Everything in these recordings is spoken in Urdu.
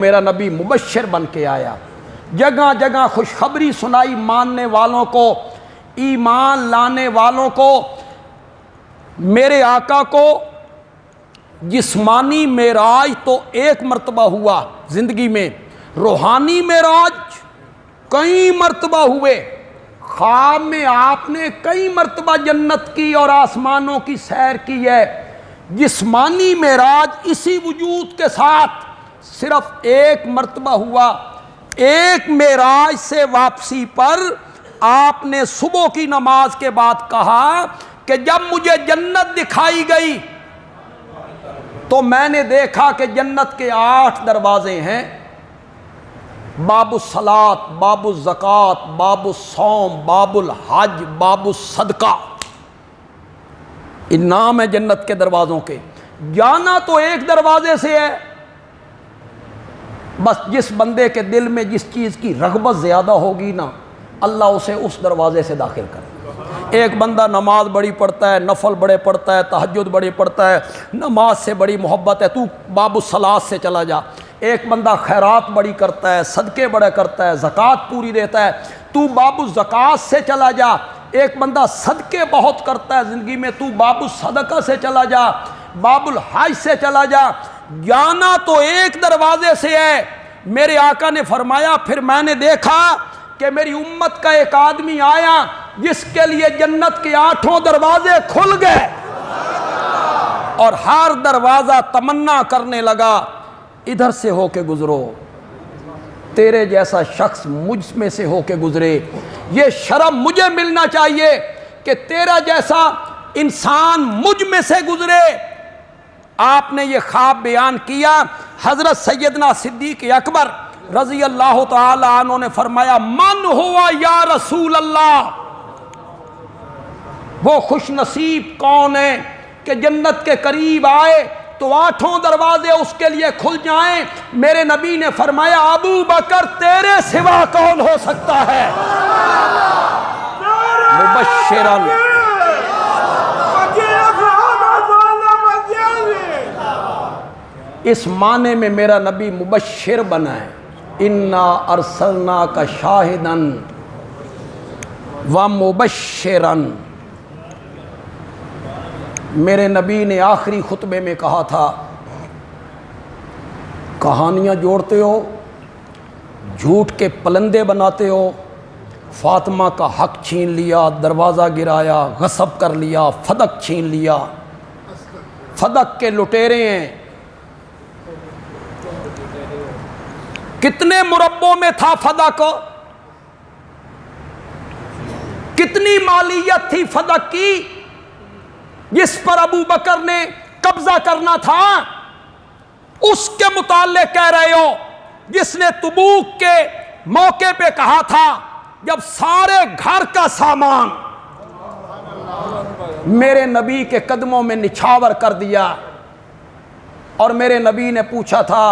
میرا نبی مبشر بن کے آیا، جگہ جگہ خوشخبری سنائی ماننے والوں کو، ایمان لانے والوں کو۔ میرے آقا کو جسمانی معراج تو ایک مرتبہ ہوا زندگی میں، روحانی معراج کئی مرتبہ ہوئے۔ خواب میں آپ نے کئی مرتبہ جنت کی اور آسمانوں کی سیر کی ہے۔ جسمانی معراج اسی وجود کے ساتھ صرف ایک مرتبہ ہوا۔ ایک معراج سے واپسی پر آپ نے صبح کی نماز کے بعد کہا کہ جب مجھے جنت دکھائی گئی تو میں نے دیکھا کہ جنت کے 8 دروازے ہیں، باب الصلاۃ، باب الزکوٰۃ، باب الصوم، باب الحج، باب الصدقہ، ان نام ہے جنت کے دروازوں کے۔ جانا تو ایک دروازے سے ہے، بس جس بندے کے دل میں جس چیز کی رغبت زیادہ ہوگی نا، اللہ اسے اس دروازے سے داخل کرے۔ ایک بندہ نماز بڑی پڑھتا ہے، نفل بڑے پڑھتا ہے، تہجد بڑی پڑھتا ہے، نماز سے بڑی محبت ہے، تو باب الصلاۃ سے چلا جا۔ ایک بندہ خیرات بڑی کرتا ہے، صدقے بڑے کرتا ہے، زکوٰۃ پوری دیتا ہے، تو باب الزکوٰۃ سے چلا جا۔ ایک بندہ صدقے بہت کرتا ہے زندگی میں، تو باب الصدقہ سے چلا جا، باب الحج سے چلا جا۔ جانا تو ایک دروازے سے ہے۔ میرے آقا نے فرمایا پھر میں نے دیکھا کہ میری امت کا ایک آدمی آیا جس کے لیے جنت کے 8 دروازے کھل گئے، اور ہر دروازہ تمنا کرنے لگا ادھر سے ہو کے گزرو، تیرے جیسا شخص مجھ میں سے ہو کے گزرے، یہ شرف مجھے ملنا چاہیے کہ تیرا جیسا انسان مجھ میں سے گزرے۔ آپ نے یہ خواب بیان کیا۔ حضرت سیدنا صدیق اکبر رضی اللہ تعالی عنہ نے فرمایا من ہوا یا رسول اللہ، وہ خوش نصیب کون ہے کہ جنت کے قریب آئے تو 8 دروازے اس کے لیے کھل جائیں۔ میرے نبی نے فرمایا ابو بکر تیرے سوا کون ہو سکتا ہے؟ مبشرن، اس معنی میں میرا نبی مبشر بنا ہے۔ انا ارسلناک شاہدا و مبشرا۔ میرے نبی نے آخری خطبے میں کہا تھا کہانیاں جوڑتے ہو، جھوٹ کے پلندے بناتے ہو، فاطمہ کا حق چھین لیا، دروازہ گرایا، غصب کر لیا، فدق چھین لیا، فدق کے لٹیرے ہیں۔ کتنے مربوں میں تھا فدق؟ کتنی مالیت تھی فدق کی جس پر ابو بکر نے قبضہ کرنا تھا؟ اس کے متعلق کہہ رہے ہو جس نے تبوک کے موقع پہ کہا تھا جب سارے گھر کا سامان میرے نبی کے قدموں میں نچھاور کر دیا، اور میرے نبی نے پوچھا تھا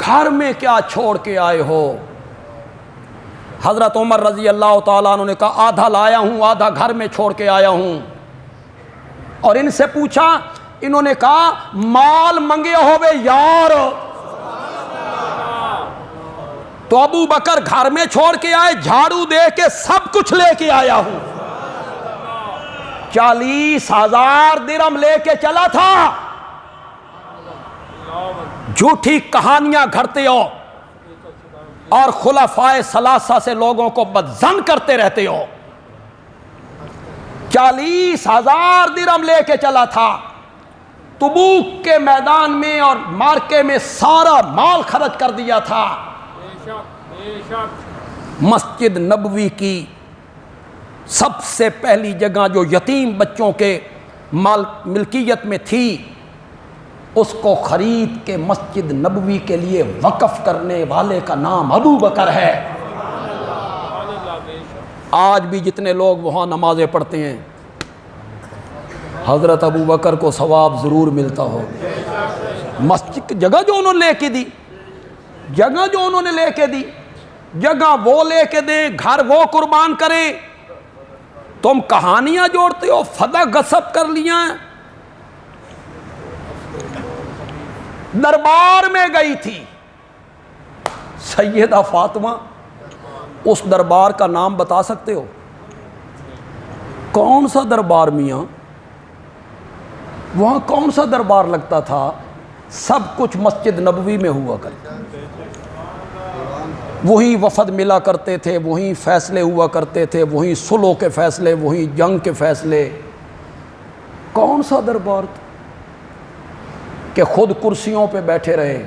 گھر میں کیا چھوڑ کے آئے ہو؟ حضرت عمر رضی اللہ تعالیٰ عنہ نے کہا آدھا لایا ہوں، آدھا گھر میں چھوڑ کے آیا ہوں۔ اور ان سے پوچھا، انہوں نے کہا مال منگے ہوئے یار، تو ابو بکر گھر میں چھوڑ کے آئے، جھاڑو دے کے سب کچھ لے کے آیا ہوں۔ 40,000 درہم لے کے چلا تھا۔ جھوٹی کہانیاں گھڑتے ہو اور خلفائے ثلاثہ سے لوگوں کو بدظن کرتے رہتے ہو۔ 40,000 درہم لے کے چلا تھا، تبوک کے میدان میں اور مارکے میں سارا مال خرچ کر دیا تھا۔ مسجد نبوی کی سب سے پہلی جگہ جو یتیم بچوں کے ملکیت میں تھی، اس کو خرید کے مسجد نبوی کے لیے وقف کرنے والے کا نام ابو بکر ہے۔ آج بھی جتنے لوگ وہاں نمازیں پڑھتے ہیں، حضرت ابو بکر کو ثواب ضرور ملتا ہو۔ مسجد جگہ جو انہوں نے لے کے دی، جگہ جو انہوں نے لے کے دی، جگہ وہ لے کے دیں، گھر وہ قربان کریں، تم کہانیاں جوڑتے ہو، فدق غصب کر لیاں۔ دربار میں گئی تھی، سیدہ فاطمہ، اس دربار کا نام بتا سکتے ہو؟ کون سا دربار میاں؟ وہاں کون سا دربار لگتا تھا؟ سب کچھ مسجد نبوی میں ہوا کرتا، وہیں وفد ملا کرتے تھے، وہیں فیصلے ہوا کرتے تھے، وہیں صلح کے فیصلے، وہیں جنگ کے فیصلے۔ کون سا دربار تھا کہ خود کرسیوں پہ بیٹھے رہے؟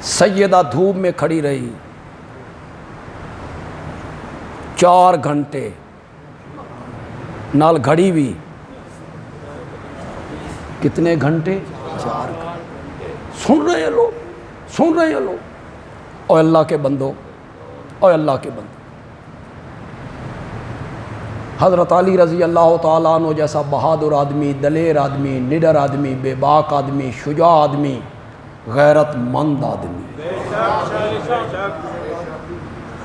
سیدہ دھوپ میں کھڑی رہی 4 گھنٹے، نال گھڑی بھی کتنے گھنٹے؟ 4 گھنٹے۔ سن رہے ہیں لوگ، سن رہے ہیں لوگ۔ اے اللہ کے بندو، اے اللہ کے بندو، حضرت علی رضی اللہ تعالیٰ عنہ جیسا بہادر آدمی، دلیر آدمی، نڈر آدمی، بے باک آدمی، شجاع آدمی، غیرت مند آدمی،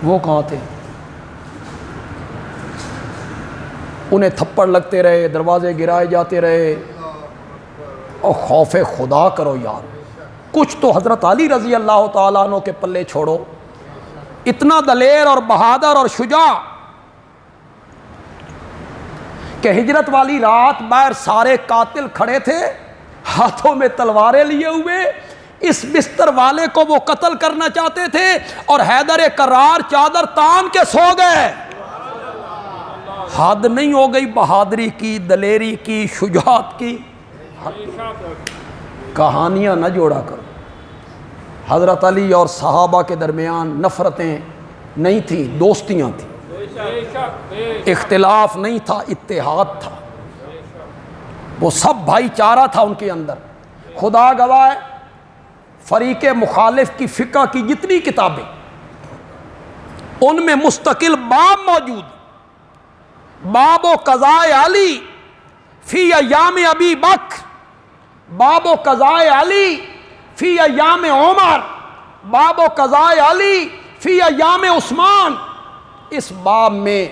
وہ کہاں تھے؟ انہیں تھپڑ لگتے رہے، دروازے گرائے جاتے رہے، اور خوف خدا کرو یار، کچھ تو حضرت علی رضی اللہ تعالیٰ عنہ کے پلے چھوڑو۔ اتنا دلیر اور بہادر اور شجاع کہ ہجرت والی رات باہر سارے قاتل کھڑے تھے، ہاتھوں میں تلواریں لیے ہوئے، اس بستر والے کو وہ قتل کرنا چاہتے تھے، اور حیدر کرار چادر تان کے سو گئے۔ حد نہیں ہو گئی بہادری کی، دلیری کی، شجاعت کی؟ کہانیاں نہ جوڑا کرو۔ حضرت علی اور صحابہ کے درمیان نفرتیں نہیں تھیں، دوستیاں تھیں، اختلاف نہیں تھا، اتحاد تھا، وہ سب بھائی چارہ تھا ان کے اندر۔ خدا گواہ ہے، فریق مخالف کی فقہ کی جتنی کتابیں، ان میں مستقل باب موجود، باب و قضاء علی فی ایام ابی بکر، باب و قضاء علی فی ایام عمر، باب و قضاء علی فی ایام عثمان۔ اس باب میں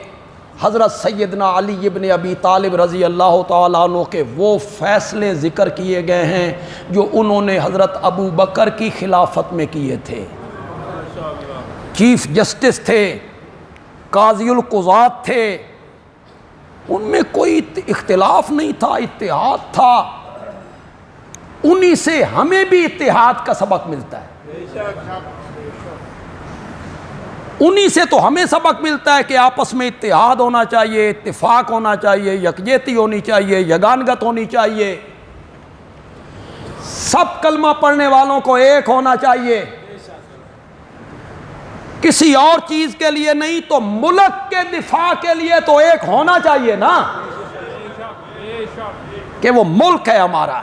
حضرت سیدنا علی ابن ابی طالب رضی اللہ تعالیٰ عنہ کے وہ فیصلے ذکر کیے گئے ہیں جو انہوں نے حضرت ابو بکر کی خلافت میں کیے تھے۔ چیف جسٹس تھے، قاضی القضات تھے، ان میں کوئی اختلاف نہیں تھا، اتحاد تھا۔ انہی سے ہمیں بھی اتحاد کا سبق ملتا ہے، انہی سے تو ہمیں سبق ملتا ہے کہ آپس میں اتحاد ہونا چاہیے، اتفاق ہونا چاہیے، یکجہتی ہونی چاہیے، یگانگت ہونی چاہیے، سب کلمہ پڑھنے والوں کو ایک ہونا چاہیے، کسی اور چیز کے لیے نہیں تو ملک کے دفاع کے لیے تو ایک ہونا چاہیے نا، کہ وہ ملک ہے ہمارا۔